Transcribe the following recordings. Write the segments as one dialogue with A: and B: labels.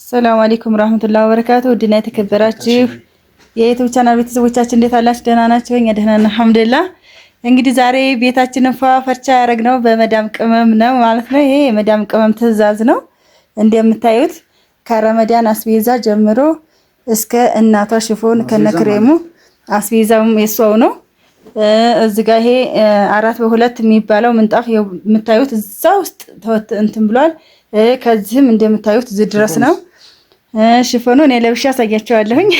A: ሰላም አለይኩም ረህመቱላሂ ወበረካቱ። ድና የተከበራችሁ የዩቲዩብ ቻናል ቤተሰቦቻችን እንዴት አላችሁ? ደህና ናችሁ? እኛ ደህና ነን አልሐምዱሊላህ። እንግዲህ ዛሬ ቤታችንን ፈርቻ ያደረግነው በመዳም ቅመም ነው ማለት ነው። ይሄ የመዳም ቅመም ትዕዛዝ ነው። እንደምታዩት ከረመዳን አስቤዛ ጀምሮ እስከ እናቷ ሽፎን ከነክሬሙ አስቤዛውም የሷው ነው። እዚህ ጋር ይሄ 4x2 የሚባለው ምንጣፍ የምታዩት እዛ ውስጥ እንትን ብሏል። ከዚህም እንደምታዩት እዚህ ድረስ ነው። ሽፎኑ እኔ ለብሻ አሳያቸዋለሁኝ።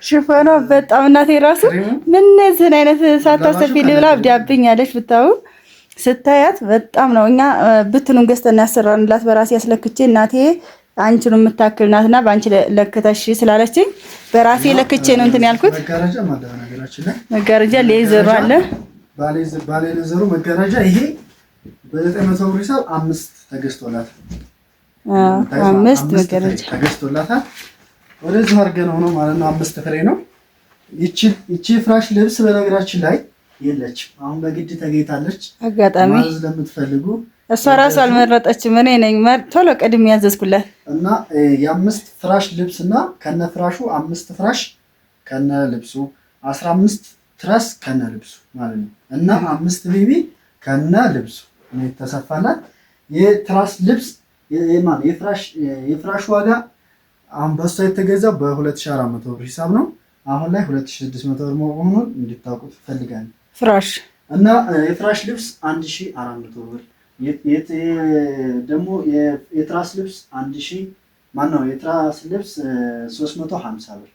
A: ሽፎኑ በጣም እናቴ ራሱ ምን እዚህን አይነት ሳታሰፊ ልብላ አብዳብኝ አለች። ብታው ስታያት በጣም ነው። እኛ ብትኑን ገዝተን ያሰራንላት በራሴ ያስለክቼ እናቴ አንቺን የምታክል ናትና ባንቺ ለክተሽ ስላለችኝ በራሴ ለክቼ ነው እንትን ያልኩት። መጋረጃ ሌዘሩ አለ። ባለ ሌዘሩ መጋረጃ ይሄ በ900 ብር ሂሳብ 5 ተገዝቶላታል። 5 መጋረጃ ተገዝቶላታል። ወደዚህ አድርገነው ነው ማለት ነው። 5 ፍሬ ነው። ይቺ ፍራሽ ልብስ በነገራችን ላይ የለችም። አሁን በግድ ተገኝታለች። አጋጣሚ ማለት ለምትፈልጉ እሷ ራሱ አልመረጠችም። እኔ ነኝ ቶሎ ቀድሜ ያዘዝኩላት እና የ5 ፍራሽ ልብስና ከነ ፍራሹ 5 ፍራሽ ከነ ልብሱ 15 ትራስ ከነ ልብሱ ማለት ነው እና 5 ቤቢ ከነ ልብሱ ነው የተሰፋላት። የትራስ ልብስ የፍራሽ ዋጋ አሁን በሷ የተገዛው በ2400 ብር ሂሳብ ነው። አሁን ላይ 2600 ብር መሆኑን እንድታውቁት ፈልጋለሁ። ፍራሽ እና የፍራሽ ልብስ 1400 ብር ደግሞ የትራስ ልብስ 1000 ማነው የትራስ ልብስ 350 ብር።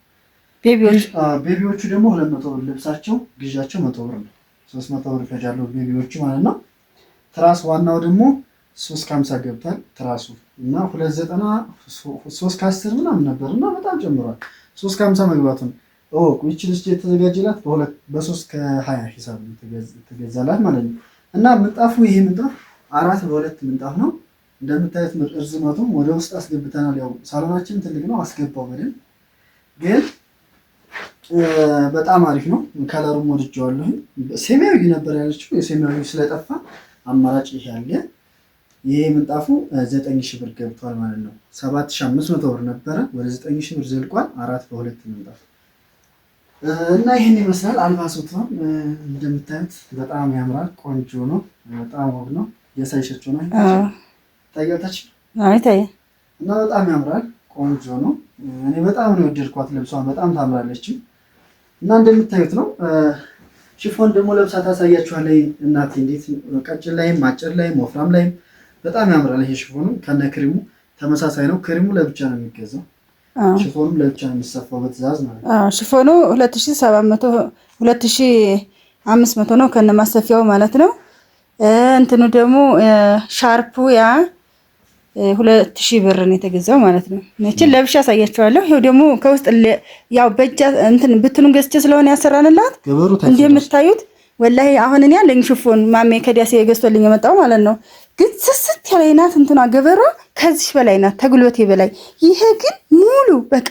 A: ቤቢዎቹ ደግሞ 200 ብር ልብሳቸው ግዣቸው 100 ብር ነው። 300 ብር ይፈጃሉ ቤቢዎቹ ማለት ነው። ትራስ ዋናው ደግሞ 350 ገብቷል ትራሱ እና 290 310 ምናምን ነበርና በጣም ጨምሯል። 350 መግባቱን ይቺ ልጅ የተዘጋጀላት በ320 ሂሳብ ተገዛላት ማለት ነው። እና ምንጣፉ ይሄ ምንጣፍ 4x2 ምንጣፍ ነው። እንደምታዩት እርዝመቱም ወደ ውስጥ አስገብተናል። ያው ሳሎናችን ትልቅ ነው፣ አስገባው በደንብ ግን በጣም አሪፍ ነው። ከለሩም ወድጄዋለሁ። ሰማያዊ ነበር ያለችው፣ የሰማያዊ ስለጠፋ አማራጭ ይሄ አለ። ይሄ ምንጣፉ 9000 ብር ገብቷል ማለት ነው። 7500 ብር ነበረ ወደ 9000 ብር ዘልቋል። 4x2 ምንጣፍ እና ይሄን ይመስላል። አልባሶት ነው እንደምታዩት በጣም ያምራል። ቆንጆ ነው። በጣም ውብ ነው። የሳይሸቸው ነው ታያታች ታይ እና በጣም ያምራል። ቆንጆ ነው። እኔ በጣም ነው የወደድኳት። ልብሷን በጣም ታምራለች እና እንደምታዩት ነው። ሽፎን ደግሞ ለብሳ ታሳያችኋለሁ እናቴ እንዴት ቀጭን ላይም አጭር ላይም ወፍራም ላይም በጣም ያምራል። ይሄ ሽፎኑ ከነ ክሪሙ ተመሳሳይ ነው። ክሪሙ ለብቻ ነው የሚገዛው። ሽፎኑ ለብቻ ነው የሚሰፋው በትዕዛዝ ማለት ነው። ሽፎኑ 2500 ነው ከነ ማሰፊያው ማለት ነው። እንትኑ ደግሞ ሻርፑ ያ 2000 ብር ነው የተገዛው ማለት ነው። እቺን ለብሻ አሳያችኋለሁ። ይሄው ደግሞ ከውስጥ ያው በእጃ እንትን ብትኑን ገዝቼ ስለሆነ ያሰራንላት እንደምታዩት ወላሂ አሁን እኔ ያለኝ ሽፎን ማሜ ከዲያሴ ገዝቶልኝ የመጣው ማለት ነው። ግን ስስት ያለ ናት እንትኗ ገበሯ ከዚህ በላይ ናት፣ ተግሎቴ በላይ። ይሄ ግን ሙሉ በቃ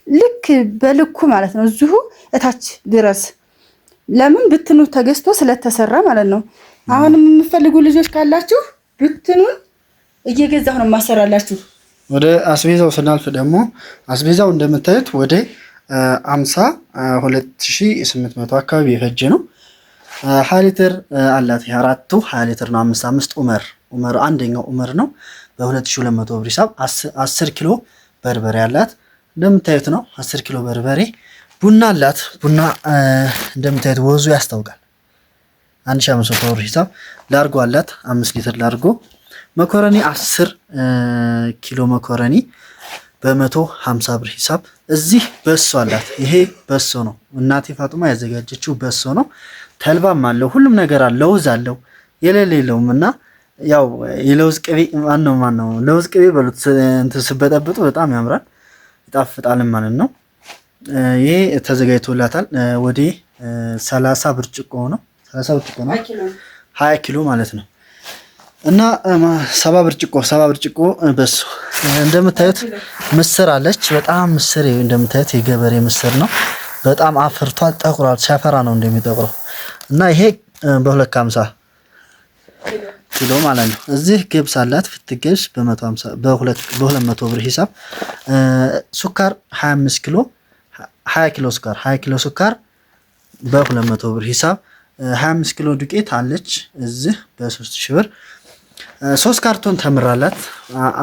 A: ልክ በልኩ ማለት ነው፣ እዚሁ እታች ድረስ። ለምን ብትኑ ተገዝቶ ስለተሰራ ማለት ነው። አሁንም የምትፈልጉ ልጆች ካላችሁ ብትኑን እየገዛሁ ነው ማሰራላችሁ። ወደ አስቤዛው ስናልፍ ደግሞ አስቤዛው እንደምታዩት ወደ 52800 አካባቢ የፈጀ ነው። 20 ሊትር አላት። አራቱ 20 ሊትር ነው። 5 ኡመር አንደኛው ኡመር ነው። በ2200 ብር ሂሳብ 10 ኪሎ በርበሬ አላት። እንደምታዩት ነው 10 ኪሎ በርበሬ። ቡና አላት። ቡና እንደምታዩት ወዙ ያስታውቃል። 1500 ብር ሂሳብ። ላርጎ አላት 5 ሊትር ላርጎ። መኮረኒ 10 ኪሎ መኮረኒ በ150 ብር ሂሳብ። እዚህ በሶ አላት። ይሄ በሶ ነው። እናቴ ፋጡማ ያዘጋጀችው በሶ ነው። ተልባም አለው፣ ሁሉም ነገር አለው። ለውዝ አለው፣ የሌለውም እና ያው የለውዝ ቅቤ ማነው ለውዝ ቅቤ በሉት እንትን ስበጠብጡ በጣም ያምራል፣ ይጣፍጣል ማለት ነው። ይሄ ተዘጋጅቶላታል። ወደ 30 ብርጭቆ ነው። 30 ብርጭቆ ነው 20 ኪሎ ማለት ነው። እና 70 ብርጭቆ በሶ። እንደምታዩት ምስር አለች። በጣም ምስር እንደምታዩት የገበሬ ምስር ነው። በጣም አፍርቷል፣ ጠቁሯል። ሲያፈራ ነው እንደሚጠቁረው። እና ይሄ በ250
B: ኪሎ ማለት ነው። እዚህ ገብስ አላት ፍትገሽ በ150 በ200 ብር ሂሳብ። ሱካር 25 ኪሎ 20 ኪሎ ሱካር 20 ኪሎ ሱካር በ200 ብር ሂሳብ። 25 ኪሎ ዱቄት አለች እዚህ በ3000 ብር። 3 ካርቶን ተምራላት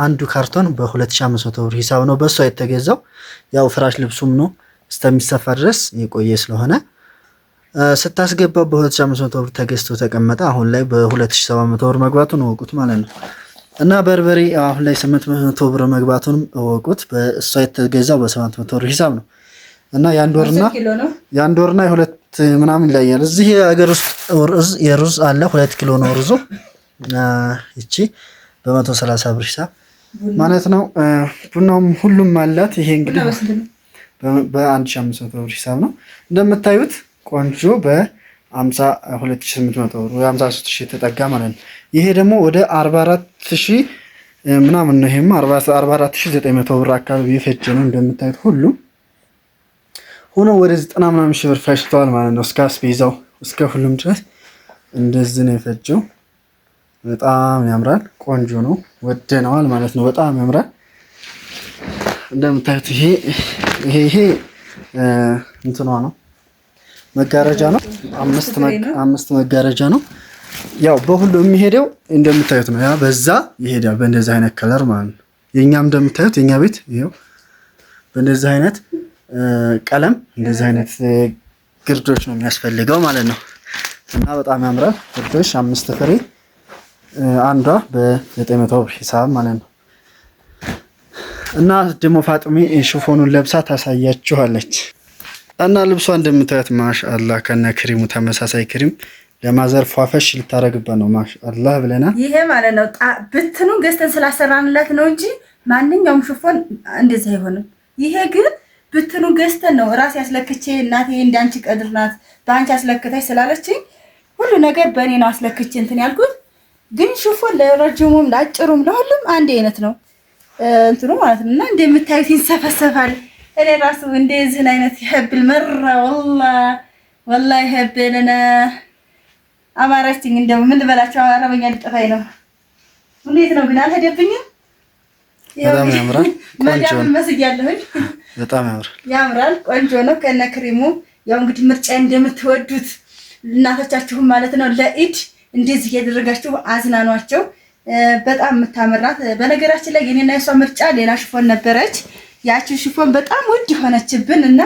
B: አንዱ ካርቶን በ2500 ብር ሂሳብ ነው በሷ የተገዛው። ያው ፍራሽ ልብሱም ነው እስከሚሰፋ ድረስ የቆየ ስለሆነ ስታስገባው በ2500 ብር ተገዝቶ ተቀመጠ። አሁን ላይ በ2700 ብር መግባቱን ወቁት ማለት ነው። እና በርበሬ አሁን ላይ 800 ብር መግባቱንም ወቁት። በእሷ የተገዛው በ700 ብር ሂሳብ ነው። እና የአንድ ወርና የሁለት ምናምን ይለያል። እዚህ የሀገር ውስጥ የሩዝ አለ 2 ኪሎ ነው ሩዙ። እቺ በ130 ብር ሂሳብ ማለት ነው። ቡናውም ሁሉም አላት። ይሄ እንግዲህ በ1500 ብር ሂሳብ ነው እንደምታዩት። ቆንጆ በ52800 ብር ወይ 53000 ተጠጋ ማለት ነው። ይሄ ደግሞ ወደ 44000 ምናምን ነው። ይሄማ 44900 ብር አካባቢ የፈጀ ነው እንደምታዩት። ሁሉም ሆኖ ወደ 90 ምናምን ሺህ ብር ፈጅቷል ማለት ነው። እስከ አስቤዛው እስከ ሁሉም ድረስ እንደዚህ ነው የፈጀው። በጣም ያምራል። ቆንጆ ነው። ወደነዋል ማለት ነው። በጣም ያምራል እንደምታዩት። ይሄ እንትኗ ነው መጋረጃ ነው። አምስት መጋረጃ ነው። ያው በሁሉ የሚሄደው እንደምታዩት ነው። ያ በዛ ይሄዳል በእንደዚህ አይነት ከለር ማለት ነው። የኛም እንደምታዩት የኛ ቤት ይሄው በእንደዚህ አይነት ቀለም እንደዚህ አይነት ግርዶች ነው የሚያስፈልገው ማለት ነው። እና በጣም ያምራል። ግርዶች 5 ፍሬ አንዷ በ900 ብር ሂሳብ ማለት ነው። እና ደግሞ ፋጥሜ ሽፎኑን ለብሳ ታሳያችኋለች። እና ልብሷ እንደምታዩት ማሻአላህ ከነ ክሪሙ ተመሳሳይ ክሪም ለማዘር ፏፈሽ ልታረግበት ነው። ማሻአላህ ብለናል።
A: ይሄ ማለት ነው ብትኑ ገዝተን ስላሰራንላት ነው እንጂ ማንኛውም ሽፎን እንደዚህ አይሆንም። ይሄ ግን ብትኑ ገዝተን ነው ራስ ያስለክቼ እናቴ እንዳንቺ ቀድር ናት በአንቺ አስለክተሽ ስላለችኝ ሁሉ ነገር በእኔ ነው አስለክቼ እንትን ያልኩት። ግን ሽፎን ለረጅሙም ለአጭሩም ለሁሉም አንድ አይነት ነው እንትኑ ማለት ነው። እና እንደምታዩት ይንሰፈሰፋል። እኔ ራሱ እንደዚህ አይነት ይሄብል መራ والله ይሄብልና አማራችኝ። እንደው ምን ልበላችሁ አረበኛ ልጠፋኝ ነው። እንዴት ነው ግን አልሄደብኝም።
B: በጣም ያምራል። ቆንጆ ነው።
A: መስያለሁኝ።
B: በጣም
A: ያምራል። ቆንጆ ነው ከነ ክሪሙ። ያው እንግዲህ ምርጫ እንደምትወዱት እናቶቻችሁም ማለት ነው ለኢድ እንደዚህ ያደረጋችሁ አዝናኗቸው። በጣም የምታምራት በነገራችን ላይ የኔና የሷ ምርጫ ሌላ ሽፎን ነበረች። ያቺ ሽፎን በጣም ውድ ሆነችብን እና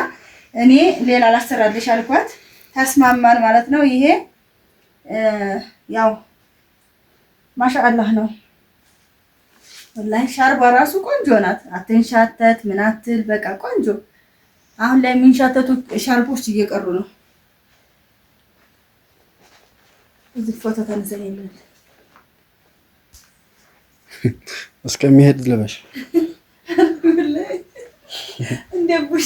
A: እኔ ሌላ ላሰራልሽ አልኳት። ተስማማን ማለት ነው። ይሄ ያው ማሻአላህ ነው ወላሂ። ሻርባ ራሱ ቆንጆ ናት። አትንሻተት ምን አትል በቃ ቆንጆ። አሁን ላይ የሚንሻተቱ ሻርቦች እየቀሩ ነው። እዚህ ፎቶ ተነሳለኝ
B: እስከሚሄድ ልበሽ
A: እንደቡሽ